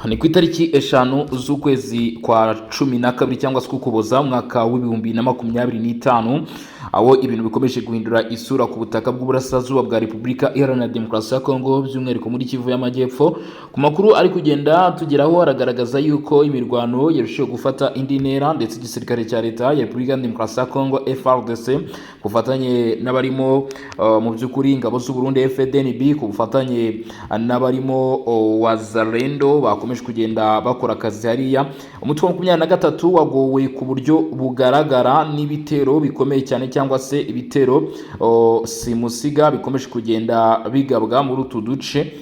ni ku itariki eshanu z'ukwezi kwa cumi na kabiri cyangwa se Ukuboza umwaka w'ibihumbi na makumyabiri n'itanu, aho ibintu bikomeje guhindura isura ku butaka bw'uburasirazuba bwa Repubulika Iharanira Demokarasi ya Kongo, by'umwihariko muri Kivu y'Amajyepfo. Ku makuru ari kugenda tugeraho aragaragaza yuko imirwano yarushijeho gufata indi ntera, ndetse igisirikare cya leta ya Repubulika Iharanira Demokarasi ya Kongo FARDC ku bufatanye n'abarimo mu by'ukuri ingabo z'u Burundi FDNB, ku bufatanye n'abarimo Wazalendo bakomeje kugenda bakora akazi hariya. Umutwe wa 23 wagowe ku buryo bugaragara n'ibitero bikomeye cyane, cyangwa se ibitero simusiga bikomeje kugenda bigabwa muri utu duce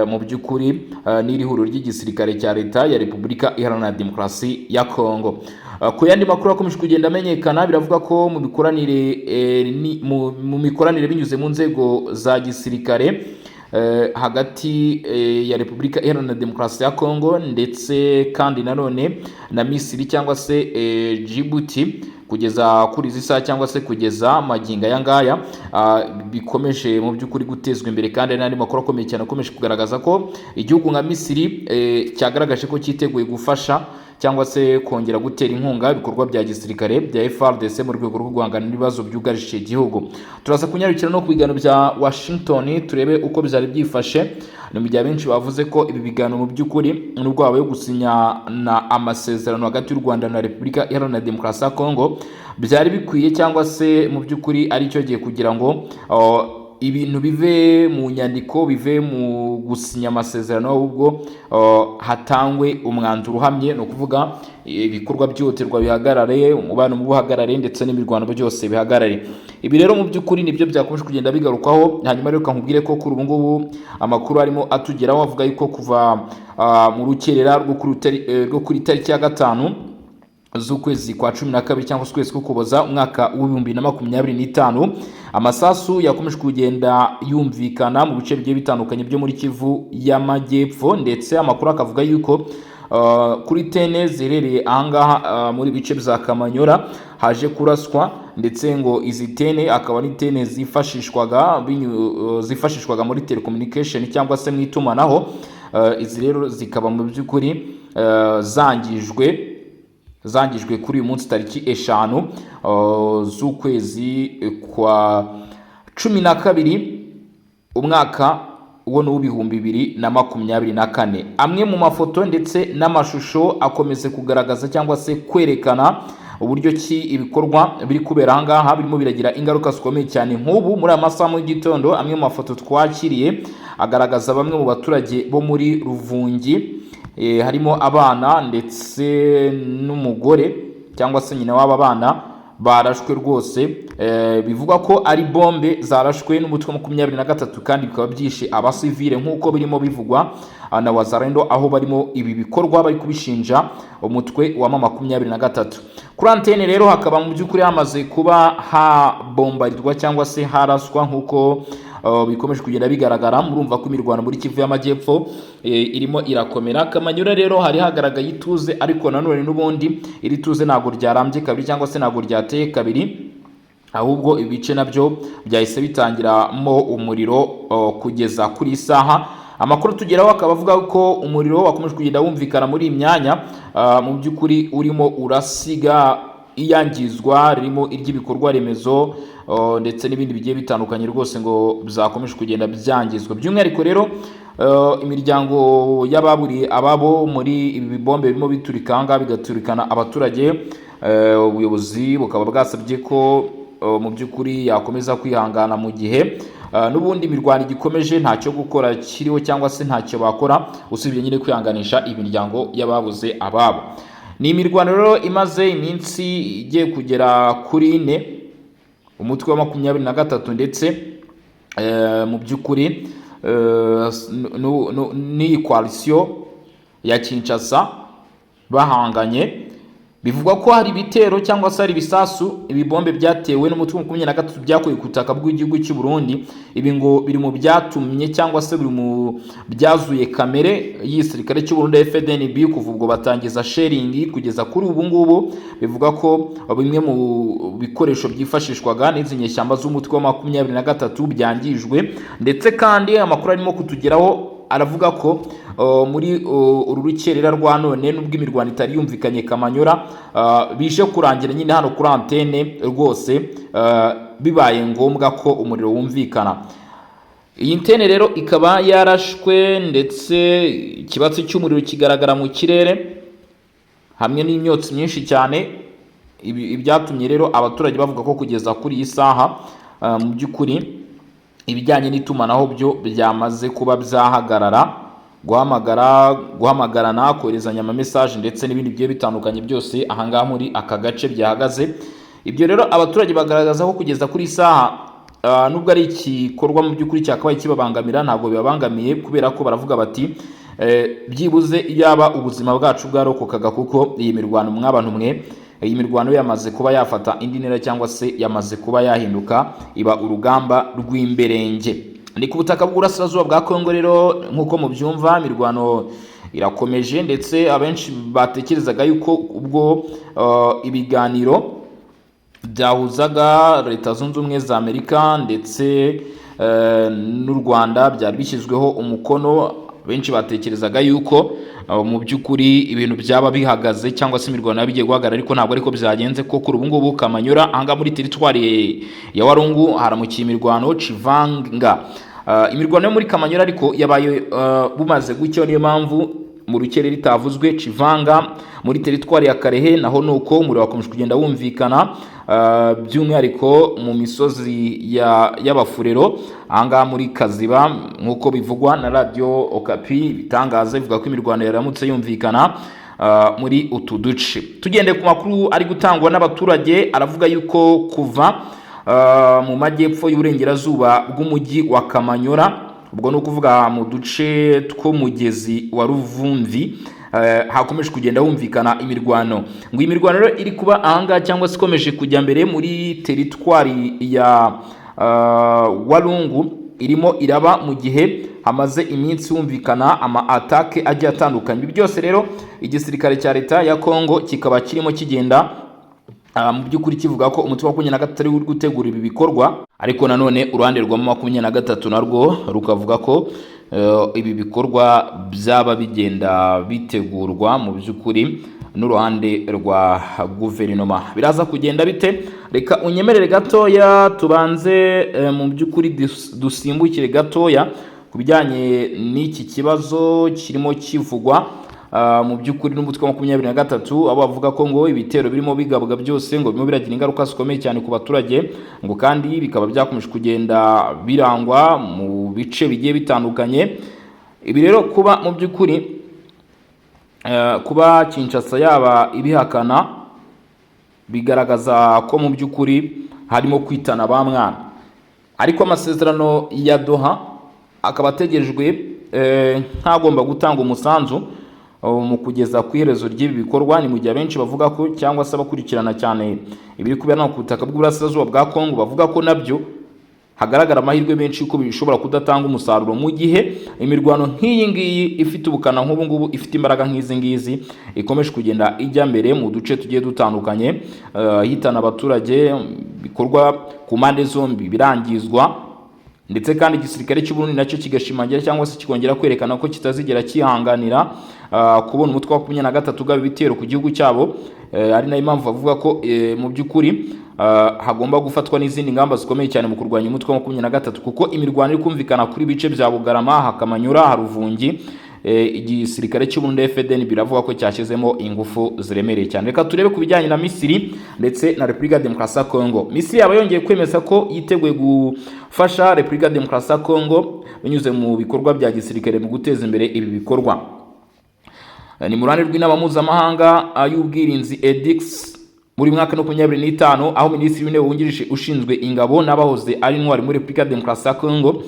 mu by'ukuri n'iri huriro ry'igisirikare cya leta ya Repubulika Iharanira Demokarasi ya Kongo. Ku yandi makuru akomeje kugenda amenyekana, biravuga ko mu mikoranire binyuze mu nzego za gisirikare hagati ya Repubulika Iharanira Demokarasi ya Kongo ndetse kandi nanone na Misiri cyangwa se Djibouti, kugeza kuri izi saha cyangwa se kugeza magingo aya ngaya bikomeje mu by'ukuri gutezwa imbere, kandi n'andi makuru akomeye cyane akomeje kugaragaza ko igihugu nka Misiri cyagaragaje ko cyiteguye gufasha cyangwa se kongera gutera inkunga ibikorwa bya gisirikare bya FARDC mu rwego rwo guhangana n'ibibazo byugarije igihugu. Turaza kunyarukira no ku biganiro bya Washington turebe uko bizari byifashe. Ni mu gihe benshi bavuze ko ibi biganiro mu by'ukuri n'ubwo habaye gusinyana amasezerano hagati y'u Rwanda na Repubulika Iharanira Demokarasi ya Kongo byari bikwiye, cyangwa se mu by'ukuri ari cyo gihe kugira ngo ibintu bive mu nyandiko, bive mu gusinya amasezerano, ahubwo hatangwe umwanzuro uhamye. No kuvuga ibikorwa byihutirwa bihagarare, umubano mu buhagarare, ndetse n'imirwano byose bihagarare. Ibi rero mu by'ukuri nibyo byakomeje kugenda bigarukaho. Hanyuma rero kankubwire ko kuri ubu ngubu amakuru arimo atugeraho avuga yuko kuva mu rukerera rwo kuri tariki ya 5 z'ukwezi kwa 12 cyangwa se ukwezi k'Ukuboza umwaka w'ibihumbi na makumyabiri n'itanu, amasasu yakomeje kugenda yumvikana mu bice bigiye bitandukanye byo muri Kivu y'Amajyepfo, ndetse amakuru akavuga yuko kuri tene zirereye ahangaha muri bice bya Kamanyora haje kuraswa, ndetse ngo izi tene akaba ari tene zifashishwaga muri telecommunication cyangwa se mu itumanaho. Izi rero zikaba mu by'ukuri zangijwe kuri uyu munsi tariki eshanu z'ukwezi kwa 12 umwaka w'ibihumbi 2024. Amwe mu mafoto ndetse n'amashusho akomeze kugaragaza cyangwa se kwerekana uburyo ki ibikorwa biri kubera ahangaha birimo biragira ingaruka zikomeye cyane. Nk'ubu muri aya masaha mu gitondo, amwe mu mafoto twakiriye agaragaza bamwe mu baturage bo muri Ruvungi, harimo abana ndetse n'umugore cyangwa se nyina w'aba bana barashwe rwose. Bivuga ko ari bombe zarashwe n'umutwe wa 23, kandi bikaba byishe abasivile nk'uko birimo bivugwa na Wazalendo, aho barimo ibi bikorwa bari kubishinja umutwe wa 23. Kuri antene rero hakaba mu by'ukuri hamaze kuba habombarirwa cyangwa se haraswa nk'uko bikomeje kugenda bigaragara. Murumva ko imirwano muri Kivu y'Amajyepfo irimo irakomera. Kamanyura rero hari hagaragaye ituze, ariko nanone n'ubundi iri tuze ntabwo ryarambye kabiri cyangwa se ntabwo ryateye kabiri, ahubwo ibice nabyo byahise bitangiramo umuriro kugeza kuri isaha. Amakuru tugeraho akaba avuga ko umuriro wakomeje kugenda wumvikana muri iyi myanya mu by'ukuri urimo urasiga iyangizwa ririmo iry'ibikorwa remezo ndetse n'ibindi bigiye bitandukanye rwose ngo byakomeje kugenda byangizwa. By'umwihariko rero imiryango y'ababuriye ababo muri ibi bibombe birimo biturika ahangaha bigaturikana abaturage, ubuyobozi bukaba bwasabye ko mu by'ukuri yakomeza kwihangana mu gihe n'ubundi imirwano igikomeje, ntacyo gukora kiriho cyangwa se ntacyo bakora usibye nyine kwihanganisha imiryango y'ababuze ababo. Ni imirwano rero imaze iminsi igiye kugera kuri 4, umutwe wa 23 ndetse mu by'ukuri n'iyi coalition ya Kinshasa bahanganye. Bivugwa ko hari ibitero cyangwa se hari ibisasu, ibibombe byatewe n'umutwe wa 23 byakoye ku butaka bw'igihugu cy'u Burundi. Ibi ngo biri mu byatumye cyangwa se biri mu byazuye kamere y'isirikare cy'u Burundi FDNB kuva ubwo batangiza sharing kugeza kuri ubu ngubu. Bivuga ko bimwe mu bikoresho byifashishwaga n'izi nyeshyamba z'umutwe wa 23 byangijwe, ndetse kandi amakuru arimo kutugeraho aravuga ko muri uru rukerera rwa none nubwo imirwano itari yumvikanye Kamanyora bije kurangira nyine hano kuri antene rwose bibaye ngombwa ko umuriro wumvikana. Iyi antene rero ikaba yarashwe ndetse ikibatsi cy'umuriro kigaragara mu kirere hamwe n'imyotsi myinshi cyane. Ibyatumye rero abaturage bavuga ko kugeza kuri iyi saha mu by'ukuri ibijyanye n'itumanaho byo byamaze kuba byahagarara, guhamagarana, koherezanya amamesaje ndetse n'ibindi bigiye bitandukanye byose ahangaha muri aka gace byahagaze. Ibyo rero abaturage bagaragaza ko kugeza kuri saha nubwo ari igikorwa mu by'ukuri cyakabaye kibabangamira, ntabwo bibabangamiye kubera ko baravuga bati byibuze yaba ubuzima bwacu bwarokokaga, kuko iyi mirwano mw'abantu mwe, iyi mirwano yamaze kuba yafata indi ntera cyangwa se yamaze kuba yahinduka iba urugamba rw'imberenge. Ni ku butaka bw'Uburasirazuba bwa Kongo rero nk'uko mubyumva imirwano irakomeje, ndetse abenshi batekerezaga yuko ubwo ibiganiro byahuzaga Leta Zunze Ubumwe za Amerika ndetse n'u Rwanda byari bishyizweho umukono, benshi batekerezaga yuko mu by'ukuri ibintu byaba bihagaze cyangwa se imirwano yabigiye guhagarara, ariko ntabwo ariko byagenze. Ko kuri ubu ngubu Kamanyora ahanga muri teritwari ya Walungu haramukiye imirwano Chivanga. Imirwano yo muri Kamanyora ariko yabaye bumaze gucyo, niyo mpamvu mu rukerera itavuzwe. Chivanga muri teritwari ya Karehe naho nuko umuriro wakomeje kugenda wumvikana, by'umwihariko mu misozi y'Abafurero ahangaha muri Kaziba, nk'uko bivugwa na Radio Okapi. Bitangaza bivuga ko imirwano yaramutse yumvikana muri utu duce. Tugende ku makuru ari gutangwa n'abaturage, aravuga yuko kuva mu majyepfo y'uburengerazuba bw'umujyi wa Kamanyora, ubwo ni ukuvuga mu duce tw'umugezi wa Ruvumvi, hakomeje kugenda humvikana imirwano. Ngo imirwano rero iri kuba ahangaha cyangwa se ikomeje kujya mbere muri teritwari ya Walungu, irimo iraba mu gihe hamaze iminsi humvikana ama atake agiye atandukanye. Ibi byose rero igisirikare cya leta ya Kongo kikaba kirimo kigenda mu by'ukuri kivuga ko umutwe wa 23 uri gutegura ibi bikorwa, ariko nanone uruhande rwa 23 narwo rukavuga ko ibi bikorwa byaba bigenda bitegurwa mu by'ukuri n'uruhande rwa guverinoma. Biraza kugenda bite? Reka unyemerere gatoya tubanze mu by'ukuri dusimbukire gatoya ku bijyanye n'iki kibazo kirimo kivugwa mu by'ukuri n'umutwe wa 23, abo bavuga ko ngo ibitero birimo bigabwa byose ngo birimo biragira ingaruka zikomeye cyane ku baturage, ngo kandi bikaba byakomeje kugenda birangwa mu bice bigiye bitandukanye. Ibi rero kuba mu by'ukuri kuba Kinshasa yaba ibihakana, bigaragaza ko mu by'ukuri harimo kwitana ba mwana, ariko amasezerano ya Doha akaba ategerejwe nk'agomba gutanga umusanzu mu kugeza ku iherezo ry'ibi bikorwa. Ni mu gihe benshi bavuga ko cyangwa se abakurikirana cyane ibiri kubera ku butaka bw'Uburasirazuba bwa Kongo bavuga ko nabyo hagaragara amahirwe menshi ko bishobora kudatanga umusaruro, mu gihe imirwano nk'iyi ngiyi ifite ubukana nk'ubu ngubu, ifite imbaraga nk'izi ngizi, ikomeje kugenda ijya mbere mu duce tugiye dutandukanye, hitana abaturage, bikorwa ku mpande zombi birangizwa, ndetse kandi igisirikare cy'u Burundi nacyo kigashimangira cyangwa se kikongera kwerekana ko kitazigera kihanganira kubona umutwe wa 23 ugaba ibitero ku gihugu cyabo. Ari nayo impamvu bavuga ko mu by'ukuri hagomba gufatwa n'izindi ngamba zikomeye cyane mu kurwanya umutwe wa 23, kuko imirwano iri kumvikana kuri bice bya Bugarama, Hakamanyura, Haruvungi. Igisirikare cy'u Burundi FDN biravuga ko cyashyizemo ingufu ziremereye cyane. Reka turebe ku bijyanye na Misiri ndetse na Repubulika Demokarasi ya Kongo. Misiri yaba yongeye kwemeza ko yiteguye gufasha Repubulika Demokarasi ya Kongo binyuze mu bikorwa bya gisirikare mu guteza imbere ibi bikorwa. Ni mu ruhande rw'inama mpuzamahanga y'ubwirinzi EDIX muri mwaka 2025, aho Minisitiri w'Intebe wungirije ushinzwe ingabo n'abahoze ari intwari muri Repubulika Demokarasi ya Kongo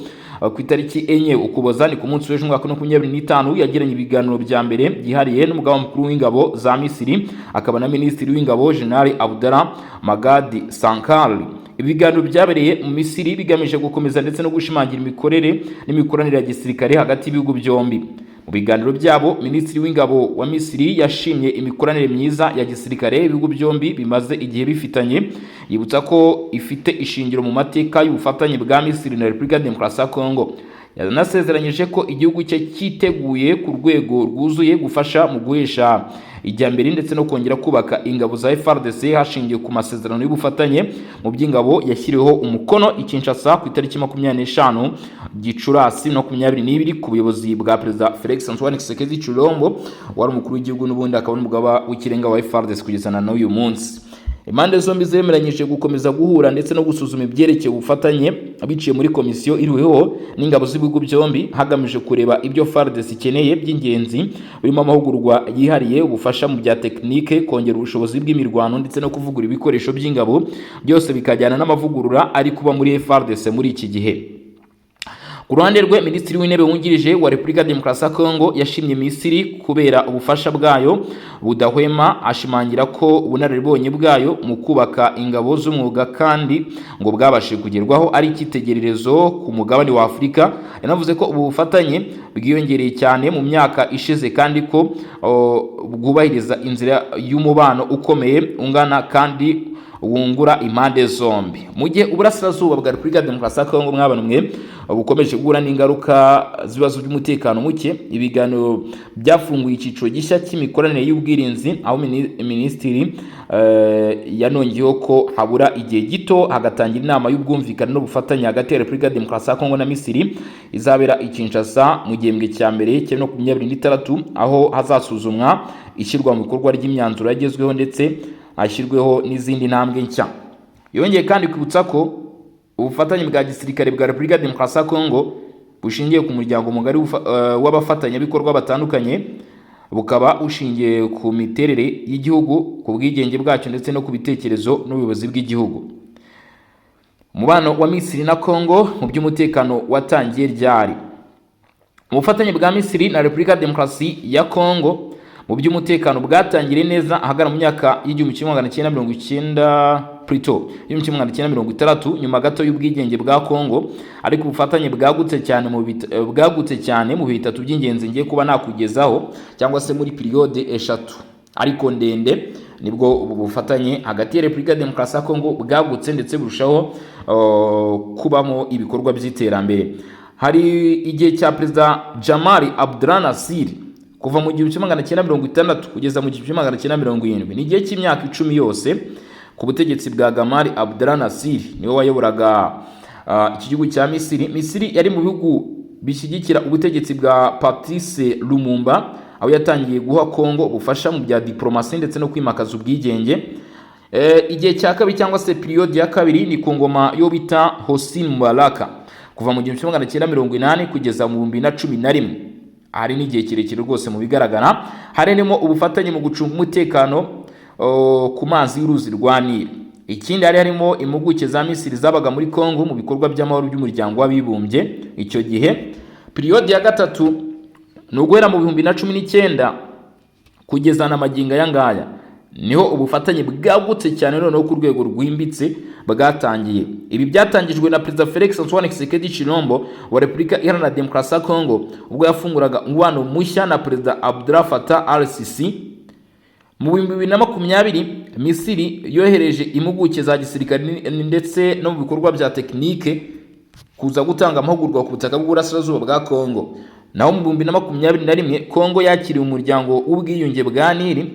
ku itariki enye Ukuboza, ni ku munsi w'ejo mwaka 2025, yagiranye ibiganiro bya mbere byihariye n'umugaba mukuru w'ingabo za Misiri akaba na Minisitiri w'ingabo General Abdallah Magadi Sankari. Ibiganiro byabereye mu Misiri bigamije gukomeza ndetse no gushimangira imikorere n'imikoranire ya gisirikare hagati y'ibihugu byombi. Mu biganiro byabo, Minisitiri w'ingabo wa Misiri yashimye imikoranire myiza ya gisirikare ibihugu byombi bimaze igihe bifitanye, yibutsa ko ifite ishingiro mu mateka y'ubufatanye bwa Misiri na Repubulika Demokarasi ya Kongo. yanasezeranyije ko igihugu cye cyiteguye ku rwego rwuzuye gufasha mu guhesha ijyambere ndetse no kongera kubaka ingabo za FARDC hashingiwe ku masezerano y'ubufatanye mu by'ingabo yashyiriweho umukono i Kinshasa ku itariki 25 Gicurasi 2022 ku buyobozi bwa Perezida Felix Antoine Tshisekedi Tshilombo wari umukuru w'igihugu n'ubundi akaba n'umugaba w'ikirenga wa FARDC kugeza na n'uyu munsi. Impande zombi zemeranyije gukomeza guhura ndetse no gusuzuma ibyerekeye ubufatanye biciye muri komisiyo iriweho n'ingabo z'ibihugu byombi hagamije kureba ibyo FARDC ikeneye by'ingenzi birimo amahugurwa yihariye, ubufasha mu bya tekinike, kongera ubushobozi bw'imirwano ndetse no kuvugura ibikoresho by'ingabo, byose bikajyana n'amavugurura ari kuba muri FARDC muri iki gihe. Ku ruhande rwe Minisitiri w'Intebe wungirije wa Repubulika Demokarasi ya Kongo yashimye Misiri kubera ubufasha bwayo budahwema, ashimangira ko ubunararibonye bwayo mu kubaka ingabo z'umwuga kandi ngo bwabashije kugerwaho ari icyitegererezo ku mugabane wa Afurika. Yanavuze ko ubu bufatanye bwiyongereye cyane mu myaka ishize kandi ko bwubahiriza inzira y'umubano ukomeye ungana kandi wungura impande zombi. Mu gihe uburasirazuba bwa Repubulika Demokarasi ya Kongo mwabanumwe bukomeje guhura n'ingaruka z'ibibazo by'umutekano muke, ibiganiro byafunguye icyiciro gishya cy'imikoranire y'ubwirinzi aho minisitiri yanongeyeho ko habura igihe gito hagatangira inama y'ubwumvikane n'ubufatanye hagati ya Repubulika Demokarasi ya Kongo na Misiri izabera i Kinshasa mu gihembwe cya mbere cya 2026 aho hazasuzumwa ishyirwa mu bikorwa ry'imyanzuro yagezweho ndetse ashyirweho n'izindi ntambwe nshya. Yongeye kandi kwibutsa ko ubufatanye bwa gisirikare bwa Repubulika Demokarasi ya Kongo bushingiye ku muryango mugari w'abafatanyabikorwa batandukanye, bukaba ushingiye ku miterere y'igihugu, ku bwigenge bwacyo ndetse no ku bitekerezo n'ubuyobozi bw'igihugu. Umubano wa Misiri na Kongo mu by'umutekano watangiye ryari? Ubufatanye bwa Misiri na Repubulika Demokarasi ya Kongo mu by'umutekano bwatangiriye neza ahagana mu myaka y'1960 nyuma gato y'ubwigenge bwa Kongo, ariko ubufatanye bwagutse cyane mu bitatu by'ingenzi ngiye kuba nakugezaho cyangwa se muri periode eshatu ariko ndende, nibwo ubu bufatanye hagati ya Repubulika Demokarasi ya Kongo bwagutse ndetse burushaho kubamo ibikorwa by'iterambere. Hari igihe cya Perezida Jamal Abdel Nasser kuva mu 1960 kugeza mu 1970, ni igihe cy'imyaka 10 yose ku butegetsi bwa Gamal Abdel Nasser niwe wayoboraga iki gihugu cya Misiri. Misiri yari mu bihugu bishyigikira ubutegetsi bwa Patrice Lumumba, aho yatangiye guha Kongo ubufasha mu bya diplomasi ndetse no kwimakaza ubwigenge. Igihe cya kabiri cyangwa se periode ya kabiri ni ku ngoma yo bita Hosni Mubarak kuva mu 1980 kugeza mu 2011. Hari n'igihe kirekire rwose mu bigaragara, harimo ubufatanye mu gucunga umutekano ku mazi y'uruzi rwa Nile. Ikindi harimo impuguke za Misiri zabaga muri Kongo mu bikorwa by'amahoro by'umuryango w'abibumbye. Icyo gihe periode ya gatatu ni uguhera mu 2019 kugeza na magingo aya ngaya niho ubufatanye bwagutse cyane noneho ku rwego rwimbitse bwatangiye. Ibi byatangijwe na Perezida Felix Antoine Tshisekedi Tshilombo wa Repubulika Iharanira Demokarasi ya Kongo ubwo yafunguraga umubano mushya na Perezida Abdel Fattah al-Sisi. Mu 2020 Misiri yohereje impuguke za gisirikare ndetse no mu bikorwa bya tekinike kuza gutanga amahugurwa ku butaka bw'uburasirazuba bwa Kongo. Naho mu 2021 Kongo yakiriye umuryango w'ubwiyunge bwa Nile,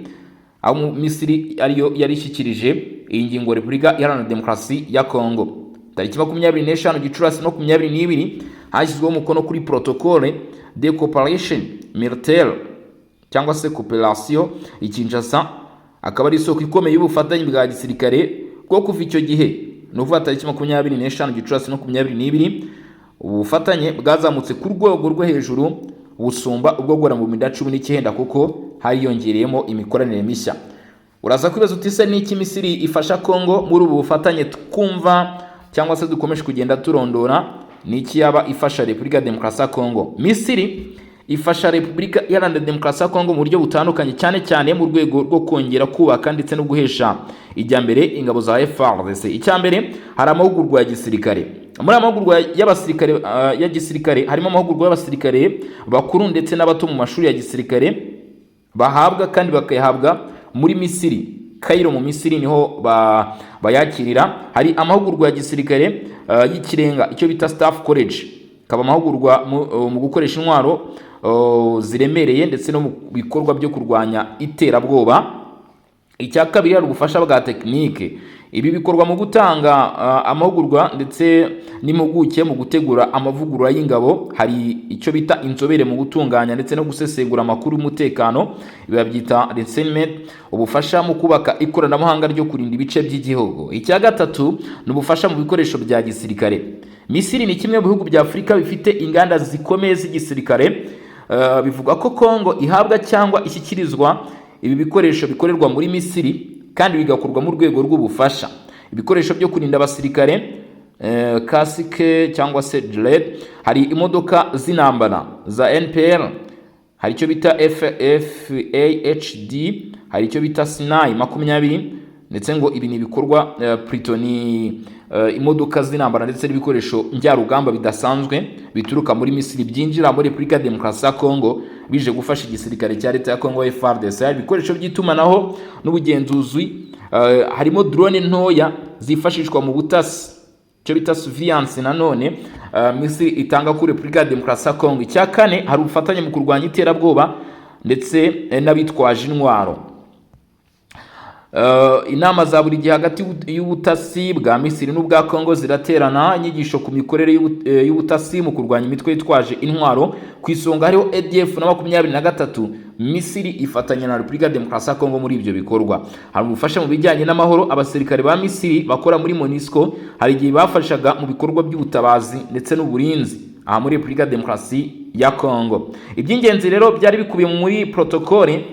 aho Misiri ariyo yarishyikirije iyi ngingo Repubulika Iharanira Demokarasi ya Kongo. Tariki 25 Gicurasi 2022 hashyizweho umukono kuri protocole de coopération militaire cyangwa se coopération i Kinshasa, akaba ari isoko ikomeye y'ubufatanye bwa gisirikare bwo kuva icyo gihe. Nuvuga tariki 25 Gicurasi 2022 ubufatanye bwazamutse ku rwego rwo hejuru busumba ubwo gora mu 2019 kuko hariyongereyemo imikoranire mishya. Uraza kwibaza uti se niki Misiri ifasha Kongo muri ubu bufatanye twumva cyangwa se dukomeje kugenda turondora? Niki yaba ifasha Repubulika Demokarasi ya Kongo? Misiri ifasha Repubulika Iharanira Demokarasi ya Kongo mu buryo butandukanye, cyane cyane mu rwego rwo kongera kubaka ndetse no guhesha ijyambere ingabo za FARDC. Icyambere hari amahugurwa ya gisirikare. Muri amahugurwa y'abasirikare ya gisirikare harimo amahugurwa y'abasirikare bakuru ndetse n'abato mu mashuri ya gisirikare bahabwa kandi bakayahabwa muri Misiri. Cairo mu Misiri niho bayakirira. Hari amahugurwa ya gisirikare y'ikirenga icyo bita Staff College kaba amahugurwa mu gukoresha intwaro ziremereye ndetse no mu bikorwa byo kurwanya iterabwoba. Icya kabiri hari ubufasha bwa tekinike. Ibi bikorwa mu gutanga amahugurwa ndetse n'impuguke mu gutegura amavugurura y'ingabo. Hari icyo bita inzobere mu gutunganya ndetse no gusesengura amakuru y'umutekano, babyita renseignement. Ubufasha mu kubaka ikoranabuhanga ryo kurinda ibice by'igihugu. Icya gatatu ni ubufasha mu bikoresho bya gisirikare. Misiri ni kimwe mu bihugu bya Afurika bifite inganda zikomeye z'igisirikare. Bivuga ko Kongo ihabwa cyangwa ishyikirizwa ibi bikoresho bikorerwa muri Misiri kandi bigakorwa mu rwego rw'ubufasha. Ibikoresho byo kurinda abasirikare, kasike cyangwa se dread, hari imodoka z'intambara za NPR, hari icyo bita FAHD, hari icyo bita Sinai 20, ndetse ngo ibi ni bikorwa Pritoni, imodoka z'intambara ndetse n'ibikoresho njyarugamba bidasanzwe bituruka muri Misiri byinjira muri Repubulika Demokarasi ya Kongo bije gufasha igisirikare cya leta ya Kongo FARDC. Ibikoresho by'itumanaho n'ubugenzuzi, harimo drone ntoya zifashishwa mu butasi, cyo bita surveillance. Nanone Misiri itanga kuri Repubulika Demokarasi ya Kongo. Icya kane hari ubufatanye mu kurwanya iterabwoba ndetse n'abitwaje intwaro. Inama za buri gihe hagati y'ubutasi bwa Misiri n'ubwa Kongo ziraterana. Inyigisho ku mikorere y'ubutasi mu kurwanya imitwe yitwaje intwaro. Ku isonga hariho ADF na 23. Misiri ifatanya na Repubulika Demokarasi ya Kongo muri ibyo bikorwa. Hari ubufasha mu bijyanye n'amahoro. Abasirikare ba Misiri bakora muri MONUSCO hari igihe bafashaga mu bikorwa by'ubutabazi ndetse n'uburinzi aha muri Repubulika Demokarasi ya Kongo. Iby'ingenzi rero byari bikubiye muri protokole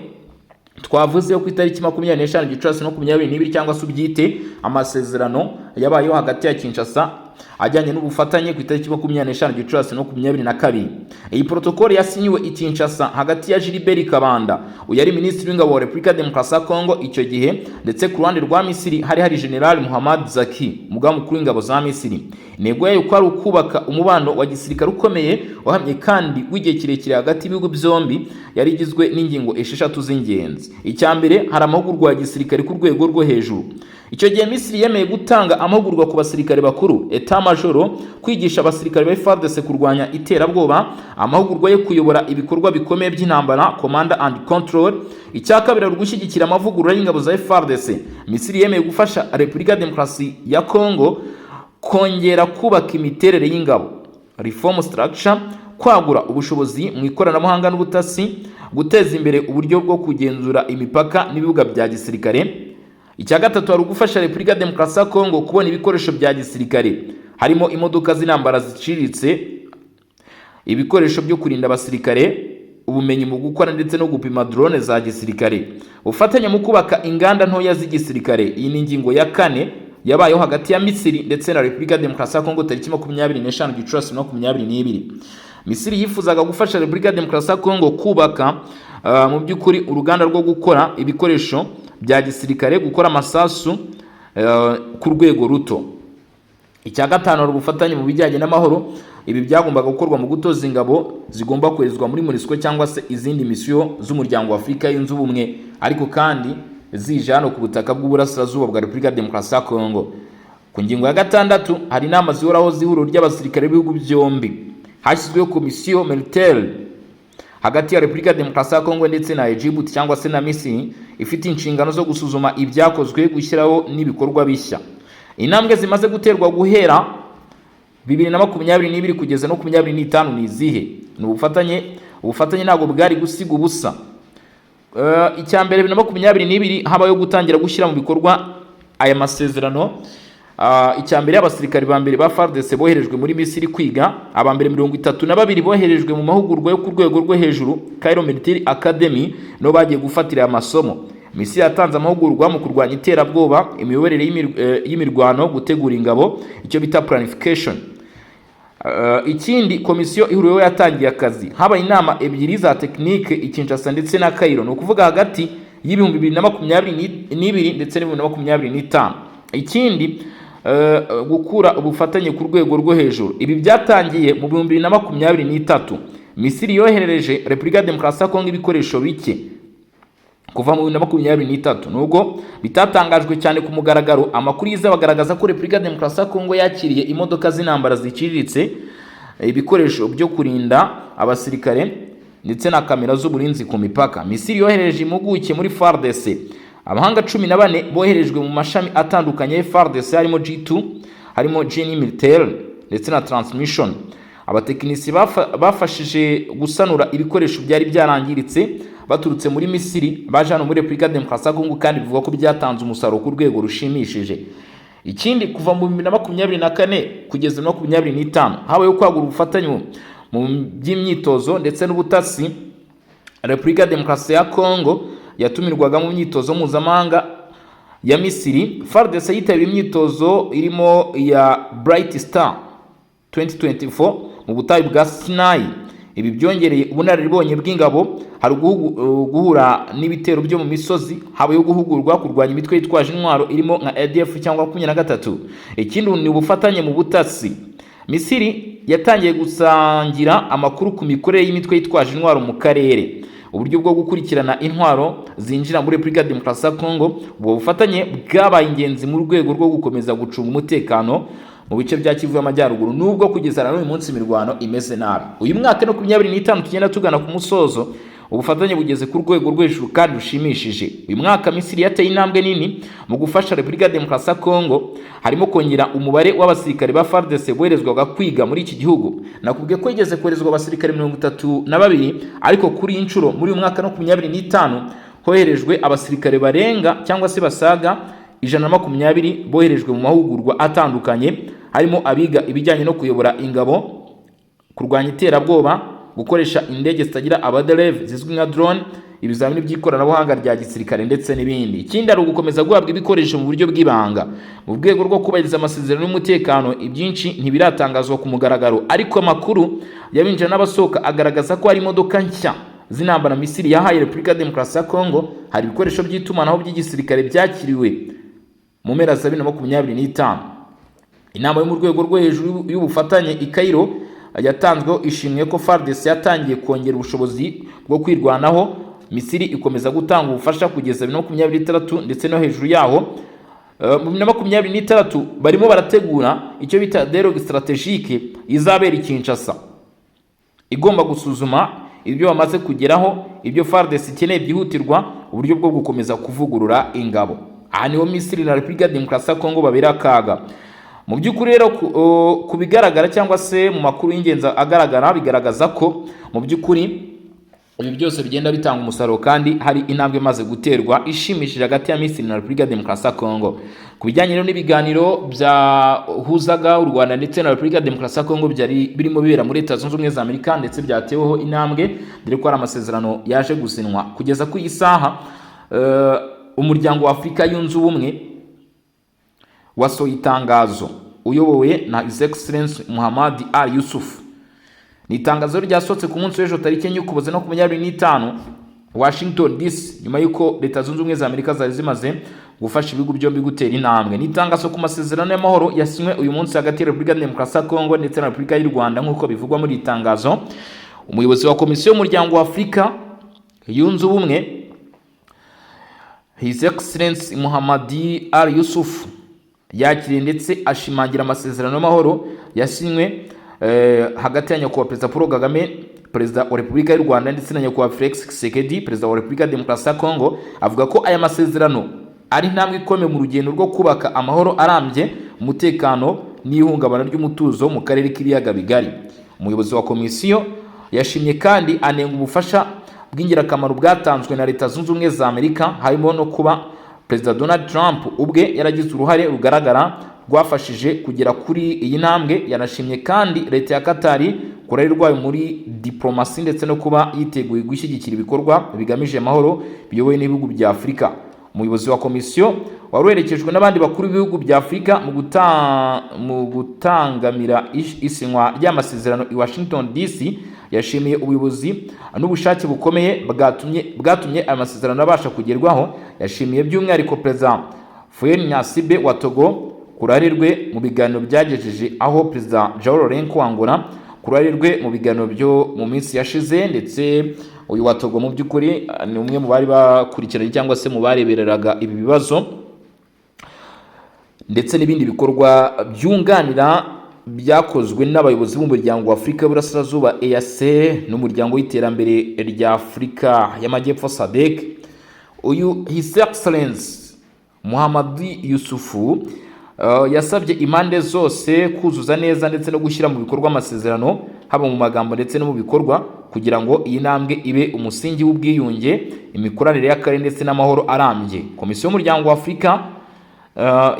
twavuze ku itariki 25 Gicurasi 2022 cyangwa se ubyite amasezerano yabayeho hagati ya Kinshasa ajyanye n'ubufatanye ku itariki 25 Gicurasi 2022. Iyi protokole yasinyiwe i Kinshasa hagati ya Gilbert Kabanda uyari minisitiri w'ingabo wa Repubulika Demokarasi ya Kongo icyo gihe, ndetse ku ruhande rwa Misiri hari General Muhammad Zaki, umugaba mukuru w'ingabo za Misiri. Intego yayo kwari ukubaka umubano wa gisirikare ukomeye wahamye kandi w'igihe kirekire hagati y'ibihugu byombi. Yari igizwe n'ingingo 6 z'ingenzi. Icya mbere hari amahugurwa ya gisirikare ku rwego rwo hejuru. Icyo gihe Misiri yemeye gutanga amahugurwa ku basirikare bakuru Etat Major, kwigisha abasirikare ba FARDC kurwanya iterabwoba, amahugurwa yo kuyobora ibikorwa bikomeye by'intambara Command and Control. Icya kabiri ari gushyigikira amavugurura y'ingabo za FARDC. Misiri yemeye gufasha Repubulika Demokarasi ya Kongo kongera kubaka imiterere y'ingabo, reform structure, kwagura ubushobozi mu ikoranabuhanga n'ubutasi, guteza imbere uburyo bwo kugenzura imipaka n'ibibuga bya gisirikare. Icya gatatu hari ugufasha Repubulika Demokarasi ya Kongo kubona ibikoresho bya gisirikare, harimo imodoka z'intambara ziciriritse, ibikoresho byo kurinda abasirikare, ubumenyi mu gukora ndetse no gupima drone za gisirikare, ubufatanye mu kubaka inganda ntoya z'igisirikare. Iyi ni ingingo ya 4 yabayeho hagati ya Misiri ndetse na Repubulika Demokarasi ya Kongo tariki 25 Gicurasi 2022. Misiri yifuzaga gufasha Repubulika Demokarasi ya Kongo kubaka mu by'ukuri uruganda rwo gukora ibikoresho bya gisirikare, gukora amasasu ku rwego ruto. Icya gatanu ari ubufatanye mu bijyanye n'amahoro. Ibi byagombaga gukorwa mu gutoza ingabo zigomba koherezwa muri MONUSCO cyangwa se izindi misiyo z'umuryango wa Afurika yunze ubumwe, ariko kandi zije hano ku butaka bw'uburasirazuba bwa Repubulika Demokarasi ya Kongo. Ku ngingo ya 6 hari inama zihoraho z'ihuriro ry'abasirikare b'ibihugu byombi. Hashyizweho komisiyo militaire hagati ya Repubulika Demokarasi ya Kongo ndetse na Djibouti cyangwa se na Misiri, ifite inshingano zo gusuzuma ibyakozwe, gushyiraho n'ibikorwa bishya. Intambwe zimaze guterwa guhera 2022 kugeza no 2025 ni izihe? Ni ubufatanye ntabwo bwari gusiga ubusa. Icya mbere 2022 habayo gutangira gushyira mu bikorwa aya masezerano. Icya mbere abasirikari ba mbere ba FARDC boherejwe muri Misiri kwiga, aba mbere 32 boherejwe mu mahugurwa yo ku rwego rwo hejuru Cairo Military Academy, no bagiye gufatira amasomo. Misiri yatanze amahugurwa mu kurwanya iterabwoba, imiyoborere y'imirwano, gutegura ingabo, icyo bita planification. Ikindi komisiyo ihuriweho yatangiye akazi. Haba inama ebyiri za tekinike i Kinshasa ndetse na Cairo, no kuvuga hagati y'ibihumbi 2022 ndetse n'2025. Ikindi gukura ubufatanye ku rwego rwo hejuru. Ibi byatangiye mu 2023. Misiri yoherereje Repubulika Demokarasi ya Kongo ibikoresho bike kuva mu 2023, nubwo bitatangajwe cyane ku mugaragaro. Amakuru yiza bagaragaza ko Repubulika Demokarasi ya Kongo yakiriye imodoka z'intambara ziciriritse ibikoresho byo kurinda abasirikare ndetse na kamera z'uburinzi ku mipaka. Misiri yohereje impuguke muri FARDC. Abahanga 14 boherejwe mu mashami atandukanye FARDC harimo G2, harimo Génie Militaire ndetse na Transmission. Abatekinisi bafashije gusanura ibikoresho byari byarangiritse baturutse muri Misiri baje hano muri Republika Demokarasi ya Kongo, kandi bivuga ko byatanze umusaruro ku rwego rushimishije. Ikindi, kuva mu 2024 kugeza 2025 habayeho kwagura ubufatanye mu by'imyitozo ndetse n'ubutasi. Republika Demokarasi ya Kongo yatumirwaga mu myitozo mpuzamahanga ya Misiri. FARDC yitabiriye imyitozo irimo ya Bright Star 2024 mu butayu bwa Sinai. Ibi byongereye ubunararibonye bw'ingabo, hari guhura n'ibitero byo mu misozi, habayeho guhugurwa kurwanya imitwe yitwaje intwaro irimo nka ADF cyangwa 23. Ikindi ni ubufatanye mu butasi. Misiri yatangiye gusangira amakuru ku mikorere y'imitwe yitwaje intwaro mu karere, uburyo bwo gukurikirana intwaro zinjira muri Republika Demokarasi ya Kongo. Ubwo bufatanye bwabaye ingenzi mu rwego rwo gukomeza gucunga umutekano mu bice bya Kivu y'Amajyaruguru, nubwo kugeza na n'uyu munsi imirwano imeze nabi. Uyu mwaka no 2025 tugenda tugana ku musozo, ubufatanye bugeze ku rwego rw'ejuru kandi rushimishije. Uyu mwaka Misiri yateye intambwe nini mu gufasha Republika Demokarasi ya Kongo, harimo kongera umubare w'abasirikare ba FARDC boherezwaga kwiga muri iki gihugu. Nakubwiye ko igeze koherezwa abasirikare 32, ariko kuri inshuro muri uyu mwaka no 2025 hoherejwe abasirikare barenga cyangwa se basaga 120 boherejwe mu mahugurwa atandukanye, harimo abiga ibijyanye no kuyobora ingabo, kurwanya iterabwoba, gukoresha indege zitagira abadereve zizwi nka drone, ibizamini by'ikoranabuhanga rya gisirikare ndetse n'ibindi. Ikindi ari ugukomeza guhabwa ibikoresho mu buryo bw'ibanga mu rwego rwo kubahiriza amasezerano y'umutekano. Ibyinshi ntibiratangazwa ku mugaragaro, ariko amakuru y'abinjira n'abasohoka agaragaza ko hari imodoka nshya z'intambara Misiri yahaye Republika Demokarasi ya Kongo. Hari ibikoresho by'itumanaho by'igisirikare byakiriwe mu mpera za 2025. Inama yo mu rwego rwo hejuru y'ubufatanye i Cairo yatanzweho ishimwe ko FARDC yatangiye kongera ubushobozi bwo kwirwanaho. Misiri ikomeza gutanga ubufasha kugeza 2026 ndetse no hejuru yaho. Mu 2026 barimo barategura icyo bita dialogue strategique izabera i Kinshasa, igomba gusuzuma ibyo bamaze kugeraho, ibyo FARDC ikeneye byihutirwa, uburyo bwo gukomeza kuvugurura ingabo. Aha niho Misiri na Republika Demokarasi ya Kongo babera akaga. Mu by'ukuri rero ku bigaragara cyangwa se mu makuru y'ingenzi agaragara, bigaragaza ko mu by'ukuri ibi byose bigenda bitanga umusaruro, kandi hari intambwe imaze guterwa ishimishije hagati ya Misiri na Republika Demokarasi ya Kongo. Ku bijyanye n'ibiganiro byahuzaga u Rwanda ndetse na Republika Demokarasi ya Kongo byari birimo bibera muri Leta Zunze Ubumwe za Amerika, ndetse byateweho intambwe dore ko hari amasezerano yaje gusinywa. Kugeza ku isaha umuryango wa Afurika yunze ubumwe wasohoye itangazo uyobowe na His Excellency Muhammad Ali Yusuf. Ni itangazo ryasohotse ku munsi w'ejo tariki 9 Ukuboza no 2025 Washington DC, nyuma y'uko Leta Zunze Ubumwe za Amerika zari zimaze gufasha ibihugu byombi gutera intambwe. Ni itangazo ku masezerano y'amahoro yasinywe uyu munsi hagati ya Republika Demokarasi ya Kongo ndetse na Republika y'u Rwanda. Nk'uko bivugwa muri itangazo, umuyobozi wa komisiyo y'umuryango wa Afurika yunze ubumwe His Excellency Muhammad Ali Yusuf yakiriye ndetse ashimangira amasezerano y'amahoro yasinywe hagati ya nyakubahwa Perezida Paul Kagame, Perezida wa Repubulika y'u Rwanda, ndetse na nyakubahwa Felix Tshisekedi, Perezida wa Repubulika Demokarasi ya Kongo. Avuga ko aya masezerano ari intambwe ikomeye mu rugendo rwo kubaka amahoro arambye, umutekano n'ihungabana ry'umutuzo mu karere k'ibiyaga bigari. Umuyobozi wa komisiyo yashimye kandi anenga ubufasha bw'ingirakamaro bwatanzwe na Leta Zunze Ubumwe za Amerika, harimo no kuba Perezida Donald Trump ubwe yaragize uruhare rugaragara rwafashije kugera kuri iyi ntambwe. Yanashimye kandi Leta ya Katari kurari rwayo muri diplomasi ndetse no kuba yiteguye gushyigikira ibikorwa bigamije amahoro biyobowe n'ibihugu bya Afurika. Umuyobozi wa komisiyo waruherekejwe n'abandi bakuru b'ibihugu bya Afurika mu gutangamira isinywa ry'amasezerano i Washington DC, yashimiye ubuyobozi n'ubushake bukomeye bwatumye aya masezerano abasha kugerwaho. Yashimiye by'umwihariko Perezida Faure Gnassingbé wa Togo kurari rwe mu biganiro byagejeje aho Perezida João Lourenço wa Angola kurari rwe mu biganiro byo mu minsi yashize, ndetse uyu wa Togo mu by'ukuri ni umwe mu bari bakurikiranye cyangwa se mu barebereraga ibi bibazo ndetse n'ibindi bikorwa byunganira byakozwe n'abayobozi b'umuryango wa Afurika y'Uburasirazuba EAC n'umuryango w'iterambere rya Afurika y'Amajyepfo SADC. Uyu His Excellency Muhammadi Yusufu yasabye impande zose kuzuza neza ndetse no gushyira mu bikorwa amasezerano haba mu magambo ndetse no mu bikorwa kugira ngo iyi ntambwe ibe umusingi w'ubwiyunge, imikoranire y'akarere ndetse n'amahoro arambye. Komisiyo y'umuryango wa Afurika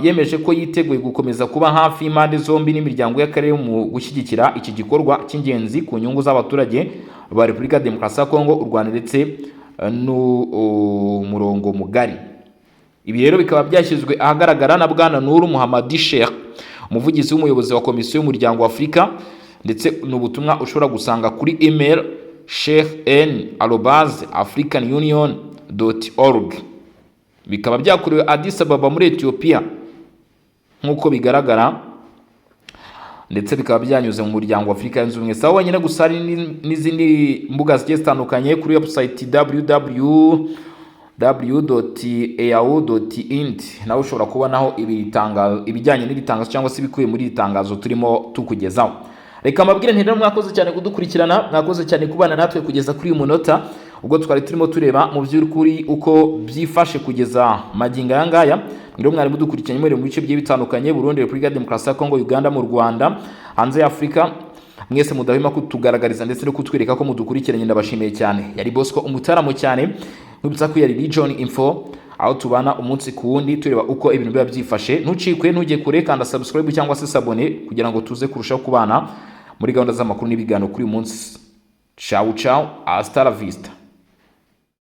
yemeje ko yiteguye gukomeza kuba hafi y'impande zombi n'imiryango y'akarere mu gushyigikira iki gikorwa cy'ingenzi ku nyungu z'abaturage ba Repubulika ya Demokarasi ya Kongo, u Rwanda ndetse n'umurongo mugari. Ibi rero bikaba byashyizwe ahagaragara na Bwana Nuru Muhammadi Sheikh, umuvugizi w'umuyobozi wa Komisiyo y'umuryango wa Afurika, ndetse n'ubutumwa ushobora gusanga kuri email sheikh@africanunion.org. Bikaba byakorewe Addis Ababa muri Ethiopia nk'uko bigaragara, ndetse bikaba byanyuze mu muryango wa Afurika yunze ubumwe. Sawa wenyine gusa hari n'izindi mbuga zigiye zitandukanye kuri website www.eau.int, nawe ushobora kubonaho ibijyanye n'iri tangazo cyangwa se ibikubiye muri iri tangazo turimo tukugezaho. Reka mabwire nti rero mwakoze cyane kudukurikirana, mwakoze cyane kubana natwe kugeza kuri uyu munota, ubwo twari turimo tureba mu by'ukuri uko byifashe kugeza magingo aya ngaya. Rero mwari mudukurikiranye muri mu bice bigiye bitandukanye, Burundi, Repubulika ya Demokarasi ya Kongo, Uganda, mu Rwanda, hanze ya Afurika. Mwese mudahwema kutugaragariza ndetse no kutwereka ko mudukurikiranye, ndabashimiye cyane. Yari Bosco umutaramo cyane, nkubitsa ko yari Region Info, aho tubana umunsi ku wundi tureba uko ibintu biba byifashe. Ntucikwe, ntujye kure, kanda subscribe cyangwa se sabone kugira ngo tuze kurushaho kubana muri gahunda z'amakuru n'ibiganiro kuri uyu munsi. Ciao ciao, hasta la vista.